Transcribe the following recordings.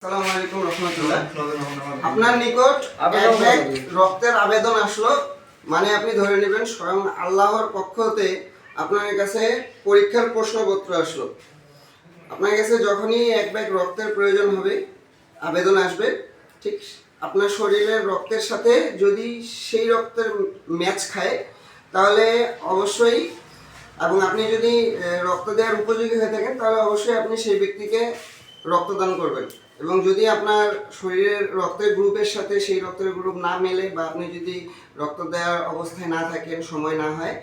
আসসালামু আলাইকুম রহমতুল্লাহ। আপনার নিকট এক ব্যাগ রক্তের আবেদন আসলো, মানে আপনি ধরে নেবেন স্বয়ং আল্লাহর পক্ষ হতে আপনার কাছে পরীক্ষার প্রশ্নপত্র আসলো। আপনার কাছে যখনই এক ব্যাগ রক্তের প্রয়োজন হবে, আবেদন আসবে, ঠিক আপনার শরীরের রক্তের সাথে যদি সেই রক্তের ম্যাচ খায় তাহলে অবশ্যই, এবং আপনি যদি রক্ত দেওয়ার উপযোগী হয়ে থাকেন তাহলে অবশ্যই আপনি সেই ব্যক্তিকে রক্তদান করবেন। এবং যদি আপনার শরীরের রক্তের গ্রুপের সাথে সেই রক্তের গ্রুপ না মেলে বা আপনি যদি রক্ত দেওয়ার অবস্থায় না থাকেন, সময় না হয়,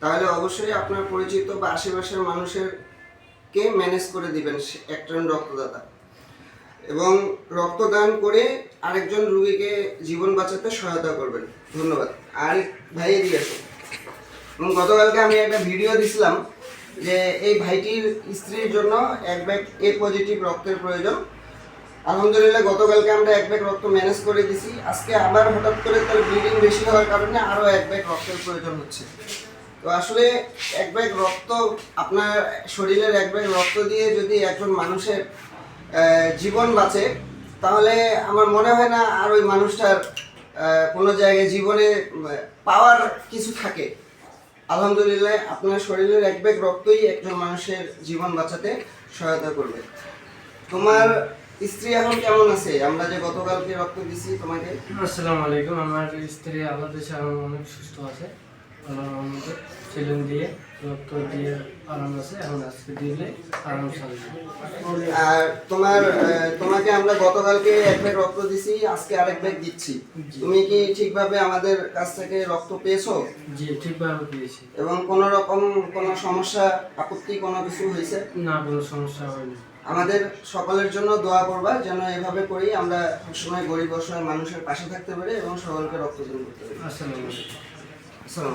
তাহলে অবশ্যই আপনার পরিচিত বা আশেপাশের মানুষেরকে ম্যানেজ করে দিবেন একজন রক্তদাতা, এবং রক্তদান করে আরেকজন রোগীকে জীবন বাঁচাতে সহায়তা করবেন। ধন্যবাদ। আর ভাই এদিকে আসুন। এবং গতকালকে আমি একটা ভিডিও দিছিলাম যে এই ভাইটির স্ত্রীর জন্য এক ব্যাগ এ পজিটিভ রক্তের প্রয়োজন। আলহামদুলিল্লাহ গতকালকে আমরা এক ব্যাগ রক্ত ম্যানেজ করে দিছি। আজকে আবার হঠাৎ করে তার ব্লিডিং বেশি হওয়ার কারণে আরও এক ব্যাগ রক্তের প্রয়োজন হচ্ছে। তো আসলে এক ব্যাগ রক্ত, আপনার শরীরের এক ব্যাগ রক্ত দিয়ে যদি একজন মানুষের জীবন বাঁচে, তাহলে আমার মনে হয় না আর ওই মানুষটার কোনো জায়গায় জীবনে পাওয়ার কিছু থাকে। আলহামদুলিল্লাহ আপনার শরীরের এক ব্যাগ রক্তই একজন মানুষের জীবন বাঁচাতে সহায়তা করবে। তোমার স্ত্রী এখন কেমন আছে? আমরা যে গতকালকে রক্ত দিছি তোমাকে। আসসালামু আলাইকুম। আমার স্ত্রী আল্লাহ দেশে এখন অনেক সুস্থ আছে, আল্লাহর রহমতে সেলুন দিয়ে রক্ত দিয়ে আরাম আছে, এখন আজকে দিলে আরাম থাকবে। আর তোমাকে আমরা গতকালকে এক ব্যাগ রক্ত দিছি, আজকে আরেক ব্যাগ দিচ্ছি। তুমি কি ঠিকভাবে আমাদের কাছ থেকে রক্ত পেয়েছো? জি, ঠিকভাবে পেয়েছি। এবং কোনো রকম কোনো সমস্যা, আপত্তি কোনো কিছু হয়েছে? না, কোনো সমস্যা হয়নি। আমাদের সকলের জন্য দোয়া করবা যেন এভাবে করি আমরা সবসময় গরিব অসহায় মানুষের পাশে থাকতে পারি এবং সকলকে রক্ত দান করতে পারি। আসসালামু আলাইকুম। আসসালাম।